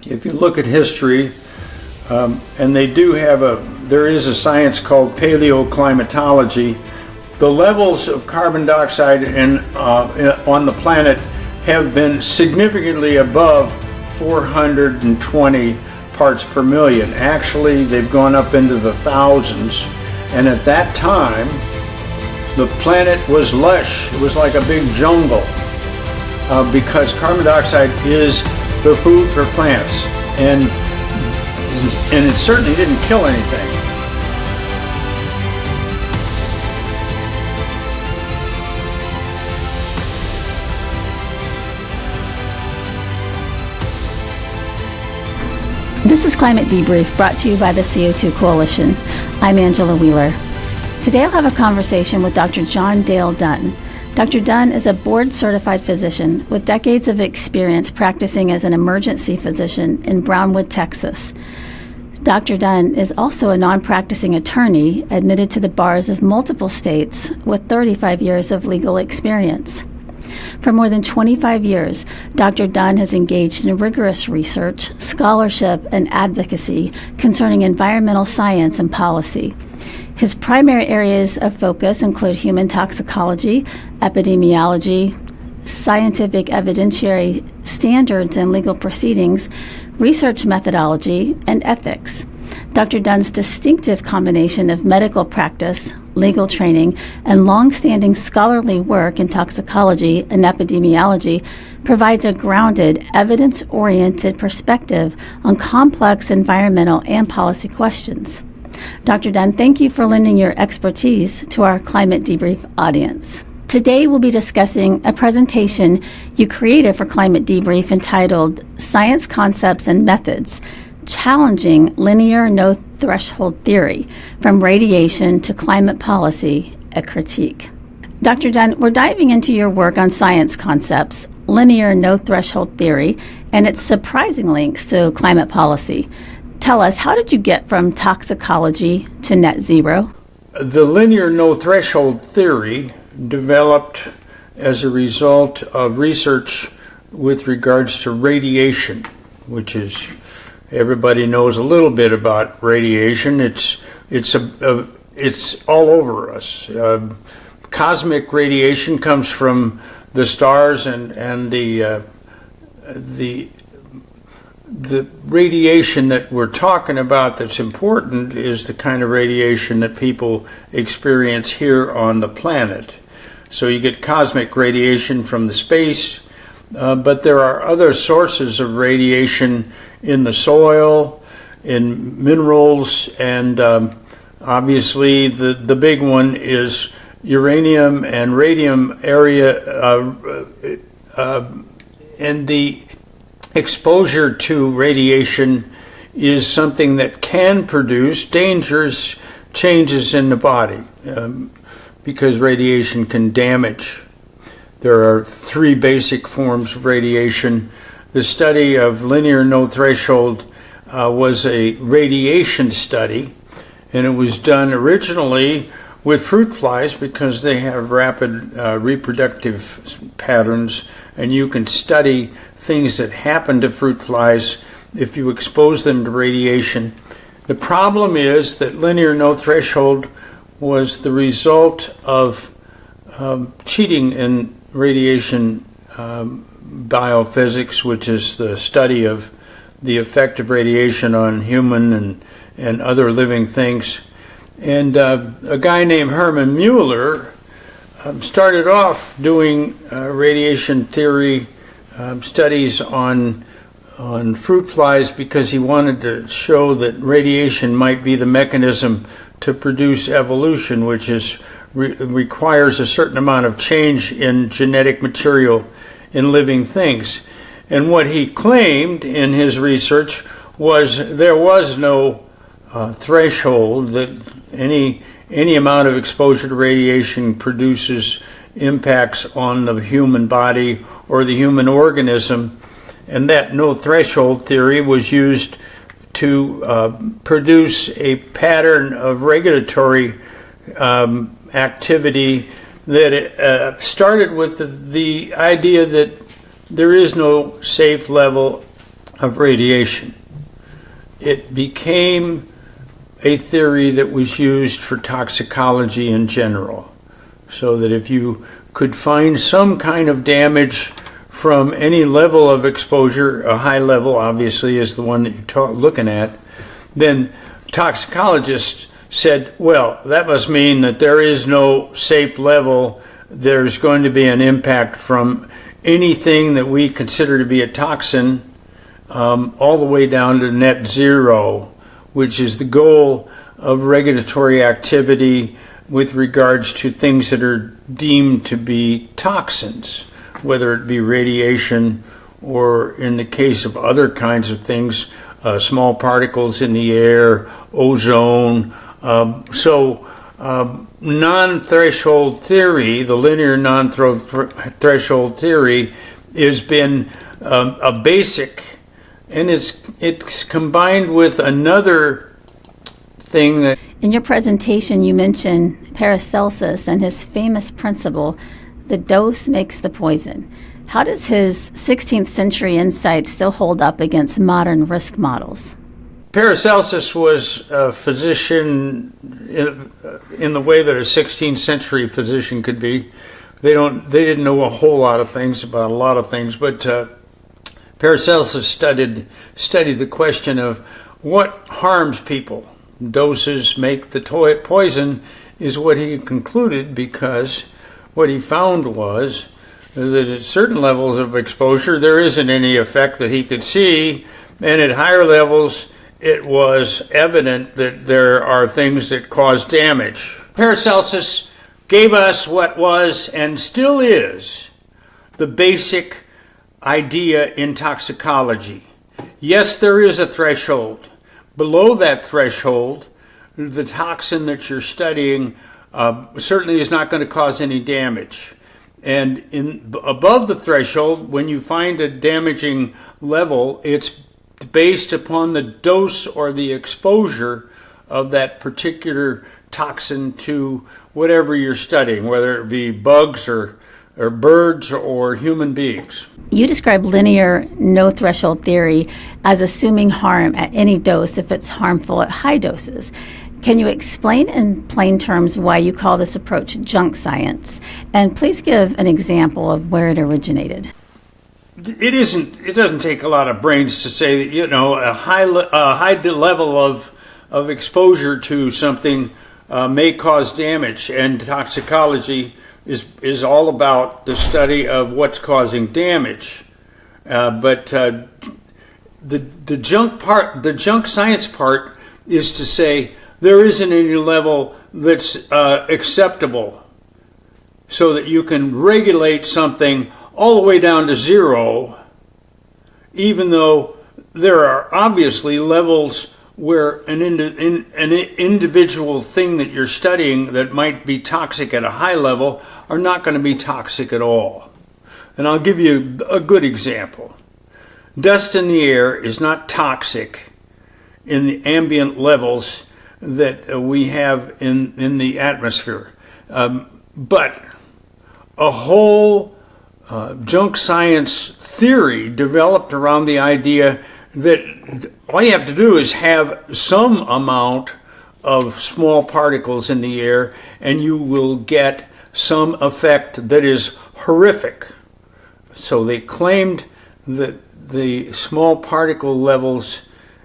if you look at history, and there is a science called paleoclimatology, the levels of carbon dioxide on the planet have been significantly above 420 parts per million. Actually, they've gone up into the thousands, and at that time, the planet was lush. It was like a big jungle because carbon dioxide is the food for plants, and it certainly didn't kill anything. This is Climate Debrief, brought to you by the CO2 Coalition. I'm Angela Wheeler. Today I'll have a conversation with Dr. John Dale Dunn. Dr. Dunn is a board-certified physician with decades of experience practicing as an emergency physician in Brownwood, Texas. Dr. Dunn is also a non-practicing attorney admitted to the bars of multiple states with 35 years of legal experience. For more than 25 years, Dr. Dunn has engaged in rigorous research, scholarship, and advocacy concerning environmental science and policy. His primary areas of focus include human toxicology, epidemiology, scientific evidentiary standards and legal proceedings, research methodology, and ethics. Dr. Dunn's distinctive combination of medical practice, legal training, and long-standing scholarly work in toxicology and epidemiology provides a grounded, evidence-oriented perspective on complex environmental and policy questions. Dr. Dunn, thank you for lending your expertise to our Climate Debrief audience. Today we'll be discussing a presentation you created for Climate Debrief entitled Science Concepts and Methods, Challenging Linear No-Threshold Theory, From Radiation to Climate Policy, a Critique. Dr. Dunn, we're diving into your work on science concepts, linear no-threshold theory, and its surprising links to climate policy. Tell us, how did you get from toxicology to net zero? The linear no-threshold theory developed as a result of research with regards to radiation, which is, everybody knows a little bit about radiation. It's all over us. Cosmic radiation comes from the stars, and the radiation that we're talking about that's important is the kind of radiation that people experience here on the planet. So you get cosmic radiation from the space, but there are other sources of radiation in the soil, in minerals, and obviously the big one is uranium and radium and the exposure to radiation is something that can produce dangerous changes in the body because radiation can damage. There are three basic forms of radiation. The study of linear no-threshold was a radiation study, and it was done originally with fruit flies because they have rapid reproductive patterns, and you can study things that happen to fruit flies if you expose them to radiation. The problem is that linear no-threshold was the result of cheating in radiation biophysics, which is the study of the effect of radiation on human and other living things. And a guy named Herman Mueller started off doing radiation theory studies on fruit flies because he wanted to show that radiation might be the mechanism to produce evolution, which requires a certain amount of change in genetic material in living things. And what he claimed in his research was there was no threshold that any amount of exposure to radiation produces impacts on the human body or the human organism, and that no threshold theory was used to produce a pattern of regulatory activity that started with the idea that there is no safe level of radiation. It became a theory that was used for toxicology in general, so that if you could find some kind of damage from any level of exposure, a high level obviously is the one that you're looking at, then toxicologists said, well, that must mean that there is no safe level. There's going to be an impact from anything that we consider to be a toxin, all the way down to net zero, which is the goal of regulatory activity with regards to things that are deemed to be toxins, whether it be radiation or, in the case of other kinds of things, small particles in the air, ozone. Non-threshold theory, the linear non-threshold theory, has been a basic, and it's combined with another thing that... In your presentation, you mentioned Paracelsus and his famous principle, the dose makes the poison. How does his 16th century insight still hold up against modern risk models? Paracelsus was a physician in the way that a 16th century physician could be. They didn't know a whole lot of things about a lot of things, but Paracelsus studied the question of what harms people. Doses make the poison is what he concluded, because what he found was that at certain levels of exposure there isn't any effect that he could see, and at higher levels it was evident that there are things that cause damage. Paracelsus gave us what was and still is the basic idea in toxicology. Yes, there is a threshold. Below that threshold, the toxin that you're studying certainly is not going to cause any damage. And above the threshold, when you find a damaging level, it's based upon the dose or the exposure of that particular toxin to whatever you're studying, whether it be bugs or birds or human beings. You describe linear no-threshold theory as assuming harm at any dose if it's harmful at high doses. Can you explain in plain terms why you call this approach junk science? And please give an example of where it originated. It doesn't take a lot of brains to say that, a high level of exposure to something may cause damage, and toxicology is all about the study of what's causing damage. But the junk science part is to say there isn't any level that's acceptable, so that you can regulate something all the way down to zero, even though there are obviously levels where an individual thing that you're studying that might be toxic at a high level are not going to be toxic at all. And I'll give you a good example. Dust in the air is not toxic in the ambient levels that we have in the atmosphere. But a whole junk science theory developed around the idea that all you have to do is have some amount of small particles in the air and you will get some effect that is horrific. So they claimed that the small particle levels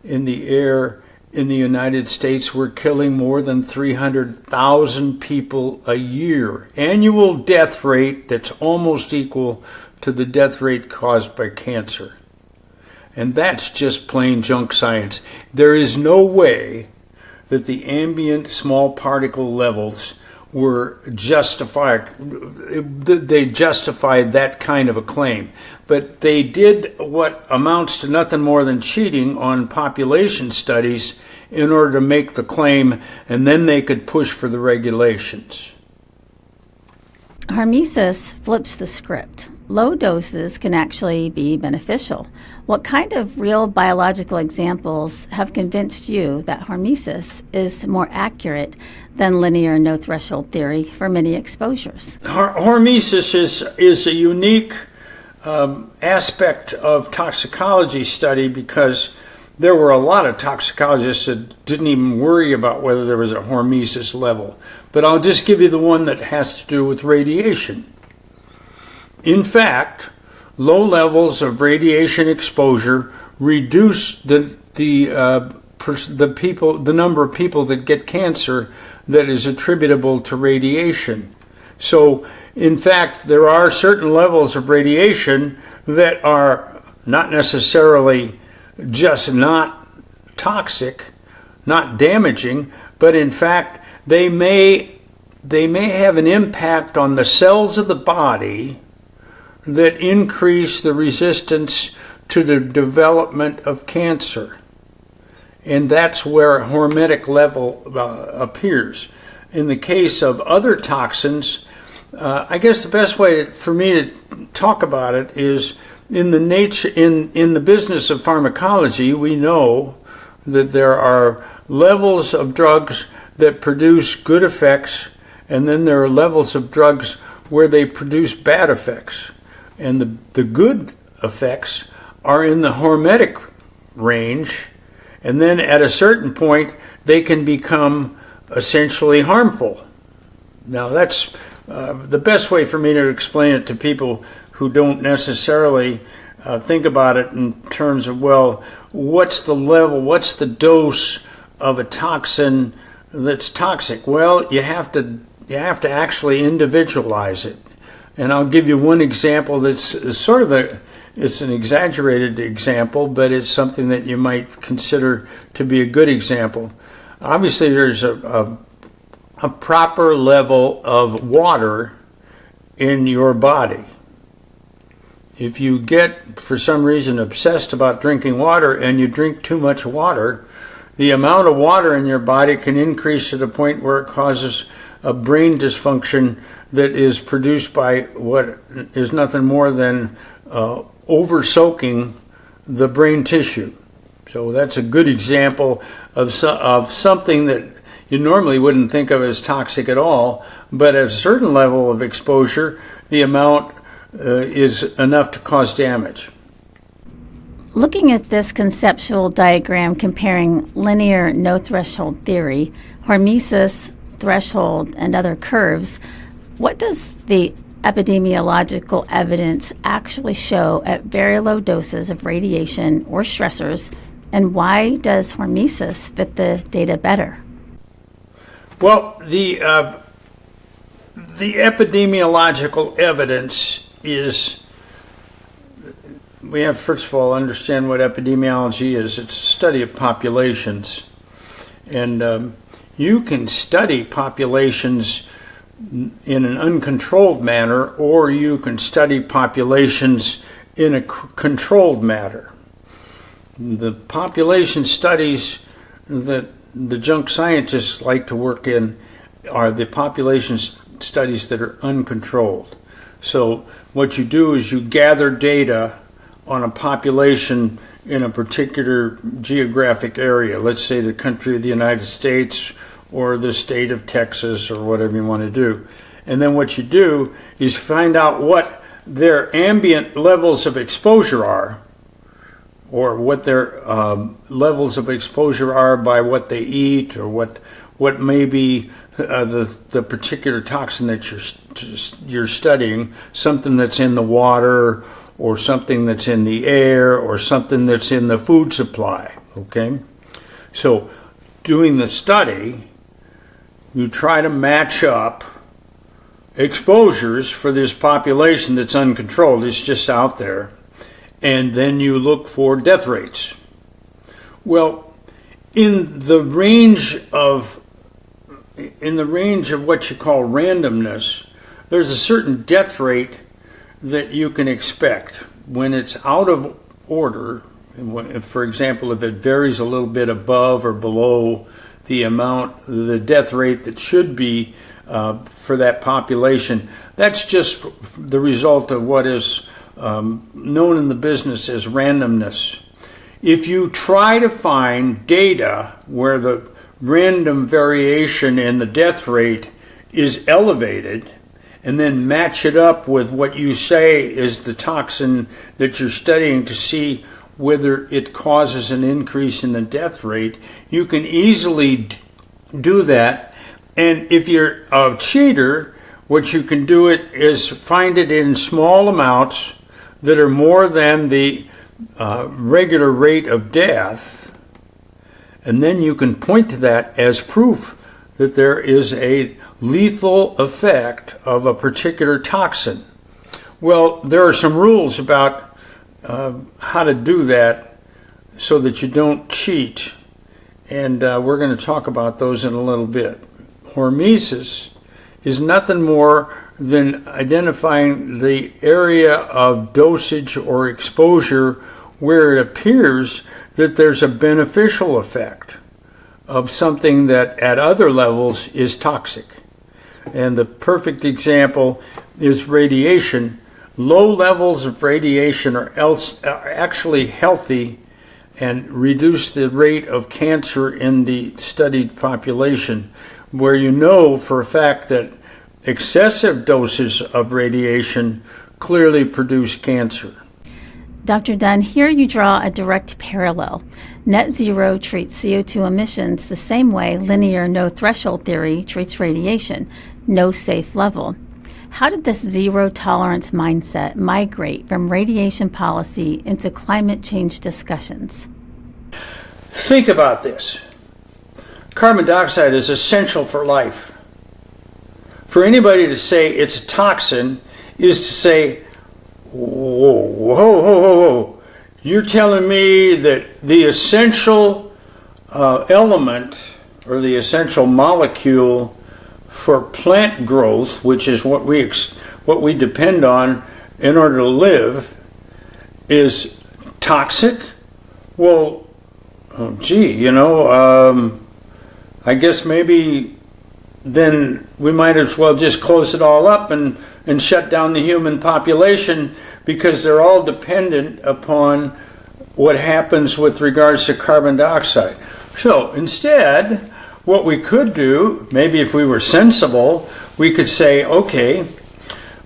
in the air in the United States were killing more than 300,000 people a year. Annual death rate that's almost equal to the death rate caused by cancer. And that's just plain junk science. There is no way that the ambient small particle levels were justified. They justified that kind of a claim. But they did what amounts to nothing more than cheating on population studies in order to make the claim, and then they could push for the regulations. Hormesis flips the script. Low doses can actually be beneficial. What kind of real biological examples have convinced you that hormesis is more accurate than linear no-threshold theory for many exposures? Hormesis is a unique aspect of toxicology study because there were a lot of toxicologists that didn't even worry about whether there was a hormesis level. But I'll just give you the one that has to do with radiation. In fact, low levels of radiation exposure reduce the number of people that get cancer that is attributable to radiation. So, in fact, there are certain levels of radiation that are not necessarily just not toxic, not damaging, but in fact, they may have an impact on the cells of the body that increase the resistance to the development of cancer. And that's where a hormetic level appears. In the case of other toxins, I guess the best way for me to talk about it is in the business of pharmacology, we know that there are levels of drugs that produce good effects, and then there are levels of drugs where they produce bad effects. And the good effects are in the hormetic range, and then at a certain point, they can become essentially harmful. Now, that's the best way for me to explain it to people who don't necessarily think about it in terms of, well, what's the level, what's the dose of a toxin that's toxic? Well, you have to actually individualize it. And I'll give you one example that's sort of it's an exaggerated example, but it's something that you might consider to be a good example. Obviously, there's a proper level of water in your body. If you get, for some reason, obsessed about drinking water and you drink too much water, the amount of water in your body can increase to the point where it causes a brain dysfunction that is produced by what is nothing more than over-soaking the brain tissue. So that's a good example of something that you normally wouldn't think of as toxic at all, but at a certain level of exposure, the amount is enough to cause damage. Looking at this conceptual diagram comparing linear no-threshold theory, hormesis, threshold, and other curves, what does the epidemiological evidence actually show at very low doses of radiation or stressors, and why does hormesis fit the data better? Well, the epidemiological evidence is, we have first of all understand what epidemiology is. It's a study of populations, and you can study populations in an uncontrolled manner, or you can study populations in a controlled manner. The population studies that the junk scientists like to work in are the population studies that are uncontrolled. So what you do is you gather data on a population in a particular geographic area, let's say the country of the United States or the state of Texas or whatever you want to do. And then what you do is find out what their ambient levels of exposure are, or what their levels of exposure are by what they eat, or what may be the particular toxin that you're studying, something that's in the water, or something that's in the air, or something that's in the food supply, okay? So doing the study, you try to match up exposures for this population that's uncontrolled, it's just out there, and then you look for death rates. Well, in the range of what you call randomness, there's a certain death rate that you can expect when it's out of order. For example, if it varies a little bit above or below the death rate that should be for that population, that's just the result of what is known in the business as randomness. If you try to find data where the random variation in the death rate is elevated, and then match it up with what you say is the toxin that you're studying to see whether it causes an increase in the death rate, you can easily do that. And if you're a cheater, what you can do it is find it in small amounts that are more than the regular rate of death, and then you can point to that as proof that there is a lethal effect of a particular toxin. Well, there are some rules about how to do that so that you don't cheat, and we're going to talk about those in a little bit. Hormesis is nothing more than identifying the area of dosage or exposure where it appears that there's a beneficial effect of something that at other levels is toxic. And the perfect example is radiation. Low levels of radiation are actually healthy and reduce the rate of cancer in the studied population, where you know for a fact that excessive doses of radiation clearly produce cancer. Dr. Dunn, here you draw a direct parallel. Net zero treats CO2 emissions the same way linear no threshold theory treats radiation, no safe level. How did this zero tolerance mindset migrate from radiation policy into climate change discussions? Think about this. Carbon dioxide is essential for life. For anybody to say it's a toxin is to say, whoa. You're telling me that the essential element or the essential molecule for plant growth, which is what we depend on in order to live, is toxic? Well, I guess maybe then we might as well just close it all up and shut down the human population, because they're all dependent upon what happens with regards to carbon dioxide. So instead, what we could do, maybe if we were sensible, we could say, okay,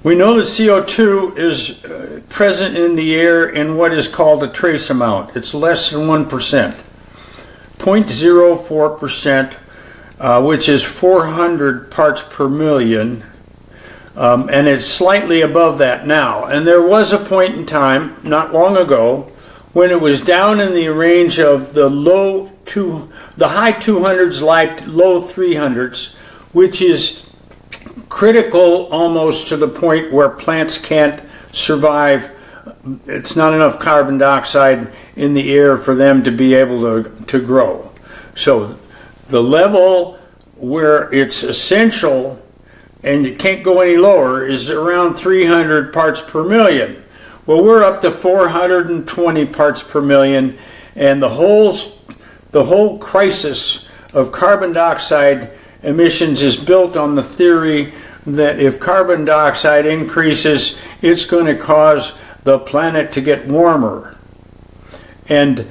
we know that CO2 is present in the air in what is called a trace amount. It's less than 1%, 0.04%, which is 400 parts per million, and it's slightly above that now. And there was a point in time, not long ago, when it was down in the range of the high 200s, low 300s, which is critical almost to the point where plants can't survive. It's not enough carbon dioxide in the air for them to be able to grow. So the level where it's essential and you can't go any lower is around 300 parts per million. Well, we're up to 420 parts per million, and the whole crisis of carbon dioxide emissions is built on the theory that if carbon dioxide increases, it's going to cause the planet to get warmer. And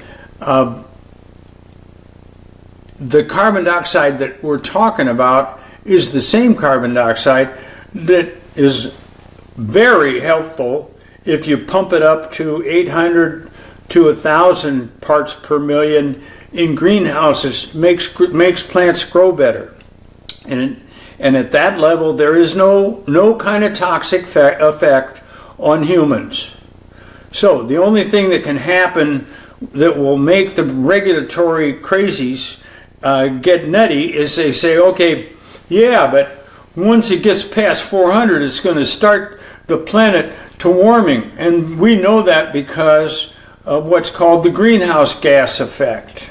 the carbon dioxide that we're talking about is the same carbon dioxide that is very helpful if you pump it up to 800 to 1,000 parts per million in greenhouses. Makes plants grow better. And at that level, there is no kind of toxic effect on humans. So the only thing that can happen that will make the regulatory crazies get nutty is they say, okay, yeah, but once it gets past 400, it's going to start the planet to warming. And we know that because of what's called the greenhouse gas effect.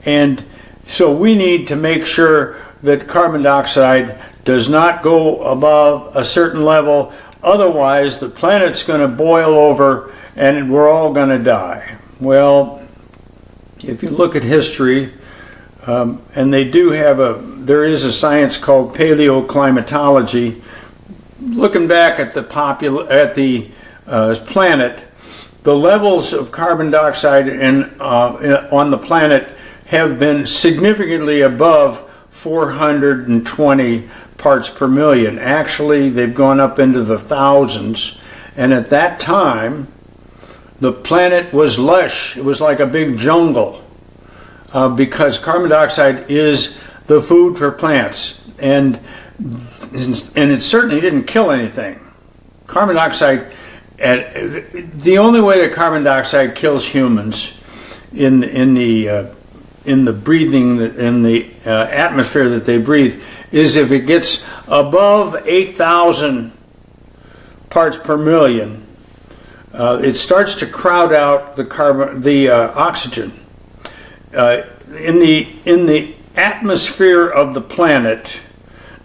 And so we need to make sure that carbon dioxide does not go above a certain level. Otherwise, the planet's going to boil over and we're all going to die. Well, if you look at history, and there is a science called paleoclimatology. Looking back at the planet, the levels of carbon dioxide on the planet have been significantly above 420 parts per million. Actually, they've gone up into the thousands. And at that time, the planet was lush. It was like a big jungle because carbon dioxide is the food for plants. And it certainly didn't kill anything. Carbon dioxide, the only way that carbon dioxide kills humans in the breathing, in the atmosphere that they breathe, is if it gets above 8,000 parts per million. It starts to crowd out the oxygen. In the atmosphere of the planet,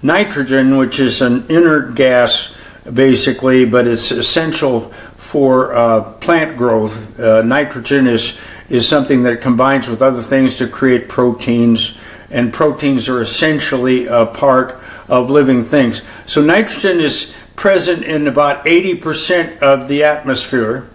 nitrogen, which is an inert gas basically, but it's essential for plant growth. Nitrogen is something that combines with other things to create proteins, and proteins are essentially a part of living things. So nitrogen is present in about 80% of the atmosphere.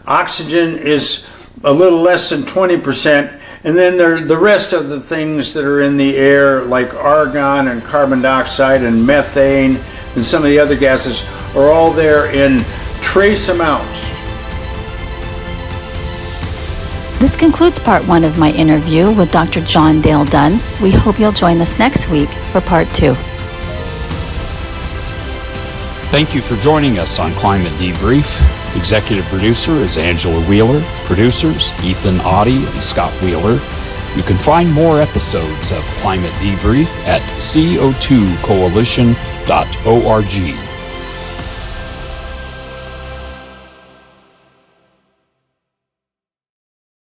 Oxygen is a little less than 20%, and then there are the rest of the things that are in the air, like argon and carbon dioxide and methane and some of the other gases, are all there in trace amounts. This concludes part 1 of my interview with Dr. John Dale Dunn. We hope you'll join us next week for part 2. Thank you for joining us on Climate Debrief. Executive producer is Angela Wheeler. Producers, Ethan Audie and Scott Wheeler. You can find more episodes of Climate Debrief at co2coalition.org.